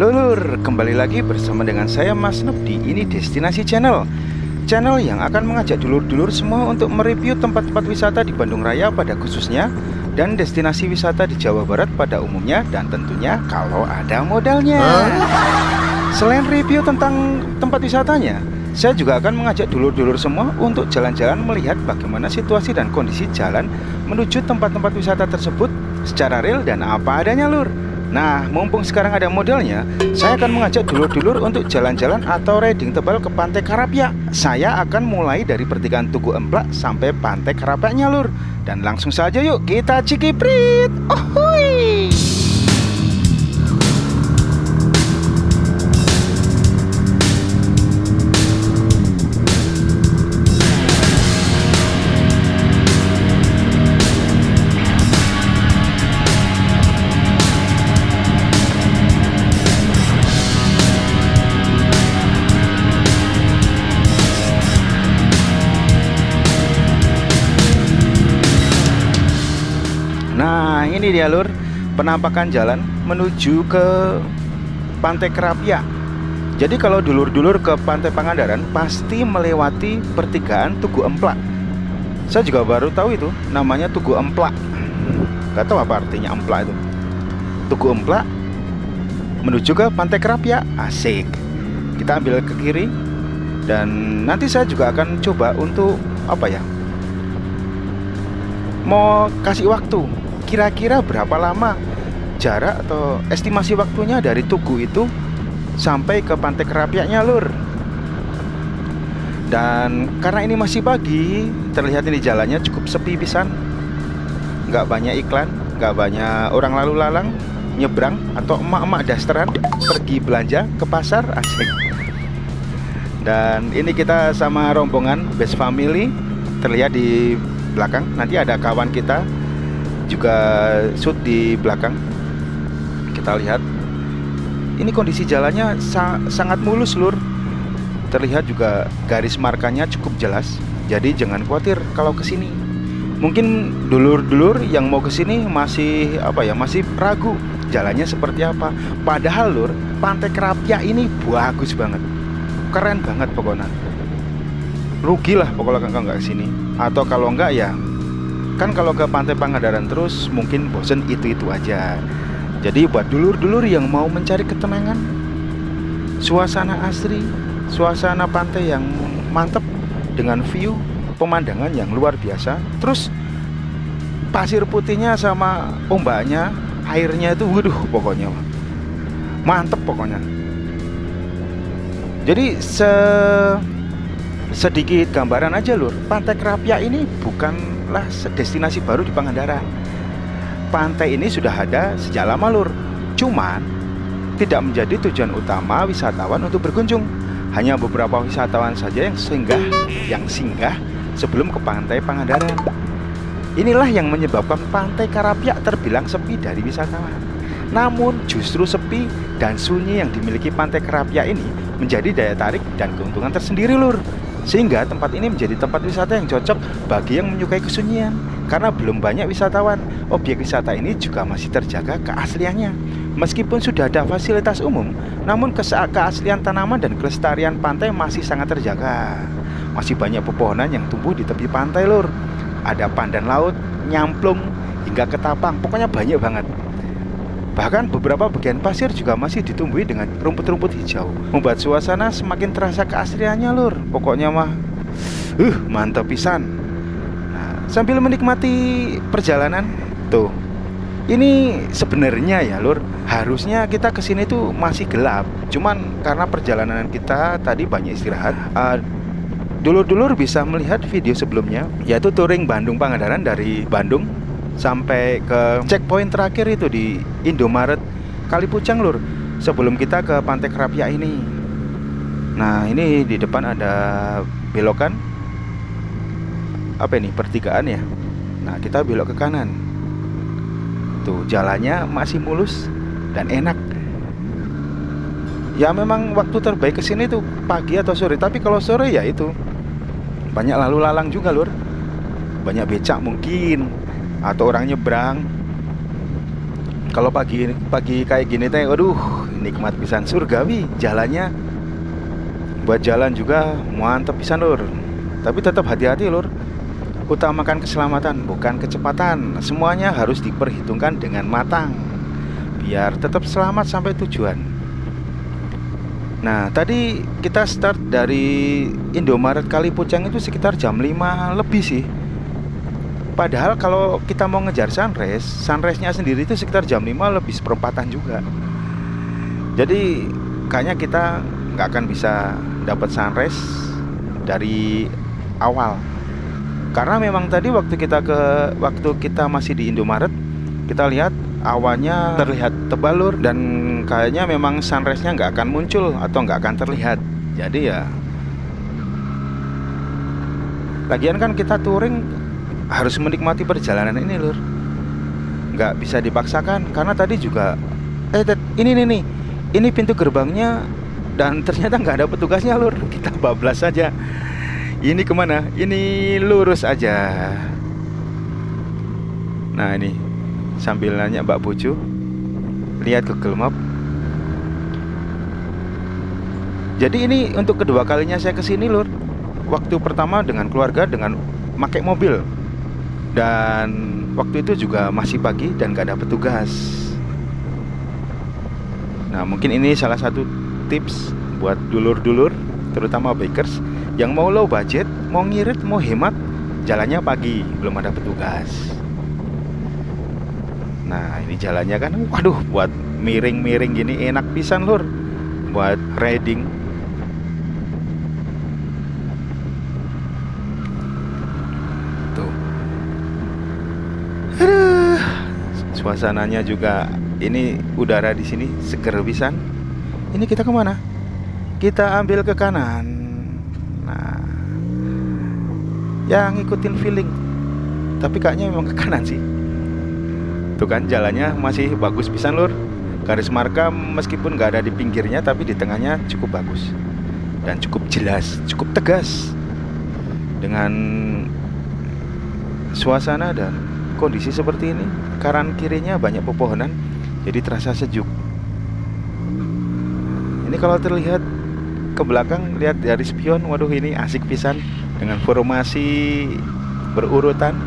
Halo lur, kembali lagi bersama dengan saya Mas Nub di Ini Destinasi Channel. Channel yang akan mengajak dulur-dulur semua untuk mereview tempat-tempat wisata di Bandung Raya pada khususnya, dan destinasi wisata di Jawa Barat pada umumnya, dan tentunya kalau ada modalnya. Selain review tentang tempat wisatanya, saya juga akan mengajak dulur-dulur semua untuk jalan-jalan melihat bagaimana situasi dan kondisi jalan menuju tempat-tempat wisata tersebut secara real dan apa adanya lur. Nah, mumpung sekarang ada modalnya, saya akan mengajak dulur-dulur untuk jalan-jalan atau riding tebal ke Pantai Karapia. Saya akan mulai dari pertigaan Tugu Emplak sampai Pantai Karapianya lur. Dan langsung saja yuk kita cikiprit. Ohui. Nah, ini dia lur, penampakan jalan menuju ke Pantai Karapia. Jadi kalau dulur-dulur ke Pantai Pangandaran pasti melewati pertigaan Tugu Emplak. Saya juga baru tahu itu, namanya Tugu Emplak. Gak tahu apa artinya Emplak itu. Tugu Emplak menuju ke Pantai Karapia, asik. Kita ambil ke kiri, dan nanti saya juga akan coba untuk apa ya, mau kasih waktu kira-kira berapa lama jarak atau estimasi waktunya dari Tugu itu sampai ke Pantai Karapianya lur. Dan karena ini masih pagi, terlihat ini jalannya cukup sepi pisan, nggak banyak iklan, nggak banyak orang lalu lalang nyebrang atau emak-emak dasteran pergi belanja ke pasar, asik. Dan ini kita sama rombongan best family, terlihat di belakang. Nanti ada kawan kita juga shoot di belakang. Kita lihat ini kondisi jalannya sangat mulus lur. Terlihat juga garis markanya cukup jelas. Jadi jangan khawatir kalau kesini. Mungkin dulur-dulur yang mau kesini masih apa ya, masih ragu jalannya seperti apa. Padahal lur, Pantai Karapia ini bagus banget, keren banget pokoknya. Rugilah pokoknya kalau nggak kesini. Atau kalau enggak ya, kan kalau ke Pantai Pangandaran terus mungkin bosen itu-itu aja. Jadi buat dulur-dulur yang mau mencari ketenangan, suasana asri, suasana pantai yang mantep dengan view pemandangan yang luar biasa, terus pasir putihnya sama ombaknya, airnya itu waduh pokoknya mantep pokoknya. Jadi sedikit gambaran aja lur, Pantai Karapia ini bukanlah destinasi baru di Pangandaran. Pantai ini sudah ada sejak lama lur, cuman tidak menjadi tujuan utama wisatawan untuk berkunjung. Hanya beberapa wisatawan saja yang singgah sebelum ke Pantai Pangandaran. Inilah yang menyebabkan Pantai Karapia terbilang sepi dari wisatawan. Namun justru sepi dan sunyi yang dimiliki Pantai Karapia ini menjadi daya tarik dan keuntungan tersendiri lur. Sehingga tempat ini menjadi tempat wisata yang cocok bagi yang menyukai kesunyian. Karena belum banyak wisatawan, objek wisata ini juga masih terjaga keasliannya. Meskipun sudah ada fasilitas umum, namun keaslian tanaman dan kelestarian pantai masih sangat terjaga. Masih banyak pepohonan yang tumbuh di tepi pantai lur. Ada pandan laut, nyamplung, hingga ketapang, pokoknya banyak banget. Bahkan beberapa bagian pasir juga masih ditumbuhi dengan rumput-rumput hijau, membuat suasana semakin terasa keasliannya lur. Pokoknya mah mantap pisan. Nah, sambil menikmati perjalanan tuh, ini sebenarnya ya lur, harusnya kita kesini tuh masih gelap. Cuman karena perjalanan kita tadi banyak istirahat, dulur-dulur bisa melihat video sebelumnya, yaitu touring Bandung Pangandaran dari Bandung sampai ke checkpoint terakhir itu di Indomaret Kalipucang lur, sebelum kita ke Pantai Karapia ini. Nah, ini di depan ada belokan apa ini, pertigaan ya. Nah, kita belok ke kanan. Tuh, jalannya masih mulus dan enak. Ya memang waktu terbaik kesini tuh pagi atau sore. Tapi kalau sore ya itu banyak lalu lalang juga lur. Banyak becak mungkin, atau orang nyebrang. Kalau pagi pagi kayak gini teh, waduh, nikmat pisan, surgawi jalannya. Buat jalan juga mantep pisan lur. Tapi tetap hati-hati lur. Utamakan keselamatan bukan kecepatan. Semuanya harus diperhitungkan dengan matang biar tetap selamat sampai tujuan. Nah, tadi kita start dari Indomaret Kalipucang itu sekitar jam 5 lebih sih. Padahal kalau kita mau ngejar sunrise-nya sendiri itu sekitar jam 5 lebih seperempatan juga. Jadi kayaknya kita nggak akan bisa dapat sunrise dari awal. Karena memang tadi waktu kita masih di Indomaret, kita lihat awannya terlihat tebal lur, dan kayaknya memang sunrise-nya nggak akan muncul atau nggak akan terlihat. Jadi ya, lagian kan kita touring harus menikmati perjalanan ini lur, nggak bisa dipaksakan. Karena tadi juga ini pintu gerbangnya dan ternyata nggak ada petugasnya lur. Kita bablas saja. Ini kemana? Ini lurus aja. Nah ini sambil nanya Mbak Pucu, lihat Google Map. Jadi ini untuk kedua kalinya saya kesini lur. Waktu pertama dengan keluarga dengan pakai mobil, dan waktu itu juga masih pagi dan gak ada petugas. Nah mungkin ini salah satu tips buat dulur-dulur, terutama bikers yang mau low budget, mau ngirit, mau hemat, jalannya pagi, belum ada petugas. Nah ini jalannya kan, waduh, buat miring-miring gini enak pisan lur, buat riding. Tuh, aduh, suasananya juga, ini udara di sini seger pisan. Ini kita kemana? Kita ambil ke kanan. Nah, ya ngikutin feeling, tapi kayaknya memang ke kanan sih. Tuh kan jalannya masih bagus pisan lur. Garis marka meskipun nggak ada di pinggirnya, tapi di tengahnya cukup bagus dan cukup jelas, cukup tegas. Dengan suasana dan kondisi seperti ini, kanan kirinya banyak pepohonan, jadi terasa sejuk. Ini kalau terlihat ke belakang, lihat dari spion, waduh ini asik pisan dengan formasi berurutan.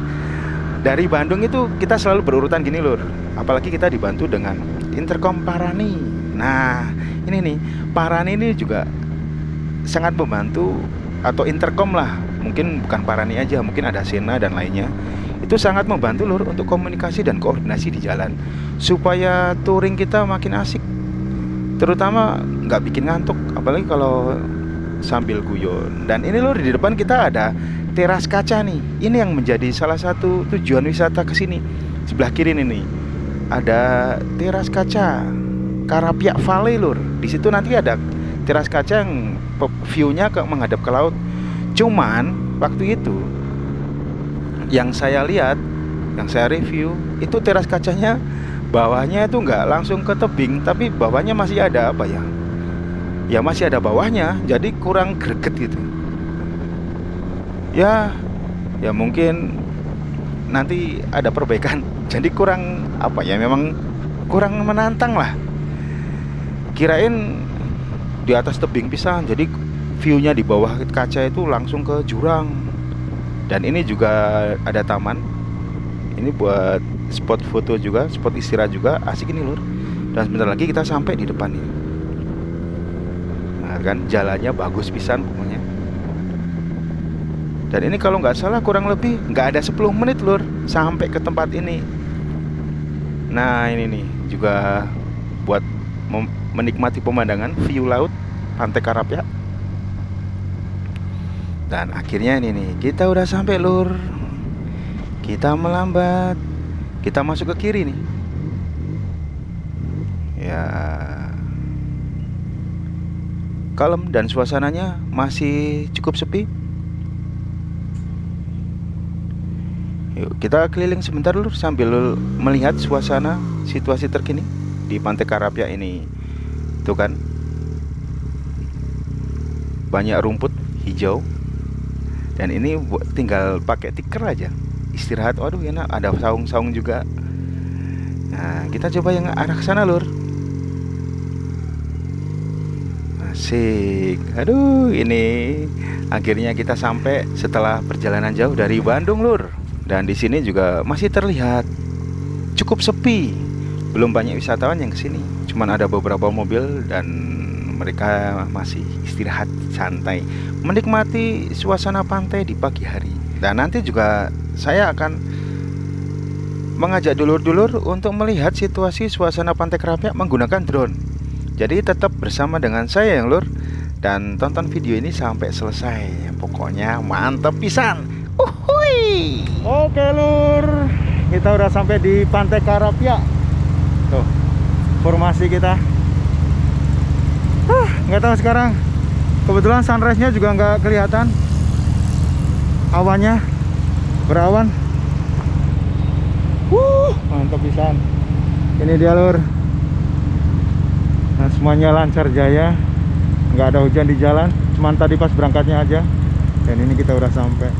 Dari Bandung itu kita selalu berurutan gini lur, apalagi kita dibantu dengan intercom Parani. Nah ini nih, Parani ini juga sangat membantu, atau intercom lah, mungkin bukan Parani aja, mungkin ada Sena dan lainnya. Itu sangat membantu lur untuk komunikasi dan koordinasi di jalan, supaya touring kita makin asik, terutama nggak bikin ngantuk, apalagi kalau sambil guyon. Dan ini lur, di depan kita ada teras kaca nih. Ini yang menjadi salah satu tujuan wisata ke sini. Sebelah kiri ini ada teras kaca Karapiak Valley lur. Di situ nanti ada teras kaca yang view-nya menghadap ke laut. Cuman waktu itu yang saya lihat, yang saya review, itu teras kacanya bawahnya itu nggak langsung ke tebing, tapi bawahnya masih ada apa ya? Ya masih ada bawahnya, jadi kurang greget gitu. Ya mungkin nanti ada perbaikan. Jadi kurang apa ya, memang kurang menantang lah. Kirain di atas tebing pisan, jadi view-nya di bawah kaca itu langsung ke jurang. Dan ini juga ada taman. Ini buat spot foto juga, spot istirahat juga, asik ini lur. Dan sebentar lagi kita sampai di depan ini. Nah kan jalannya bagus pisan pokoknya. Dan ini kalau nggak salah kurang lebih nggak ada 10 menit lur sampai ke tempat ini. Nah ini nih juga buat menikmati pemandangan view laut Pantai Karapiak. Dan akhirnya ini nih, kita udah sampai lur. Kita melambat, kita masuk ke kiri nih. Ya, kalem dan suasananya masih cukup sepi. Yuk kita keliling sebentar lur sambil melihat suasana situasi terkini di Pantai Karapiak ini. Tuh kan, banyak rumput hijau. Dan ini tinggal pakai tikar aja istirahat. Waduh enak, ada saung-saung juga. Nah, kita coba yang arah ke sana, Lur. Asik. Aduh, ini akhirnya kita sampai setelah perjalanan jauh dari Bandung, Lur. Dan di sini juga masih terlihat cukup sepi. Belum banyak wisatawan yang kesini. Cuman ada beberapa mobil dan mereka masih istirahat santai, menikmati suasana pantai di pagi hari. Dan nanti juga saya akan mengajak dulur-dulur untuk melihat situasi suasana Pantai Kerapiak menggunakan drone. Jadi tetap bersama dengan saya yang Lur, dan tonton video ini sampai selesai. Pokoknya mantep pisan. Uhuy. Oke Lur, kita udah sampai di Pantai Kerapiak. Tuh, formasi kita. Nggak tahu sekarang. Kebetulan sunrise-nya juga nggak kelihatan. Awannya berawan. Mantap pisan. Ini dia Lur. Nah, semuanya lancar jaya, nggak ada hujan di jalan. Cuman tadi pas berangkatnya aja. Dan ini kita udah sampai.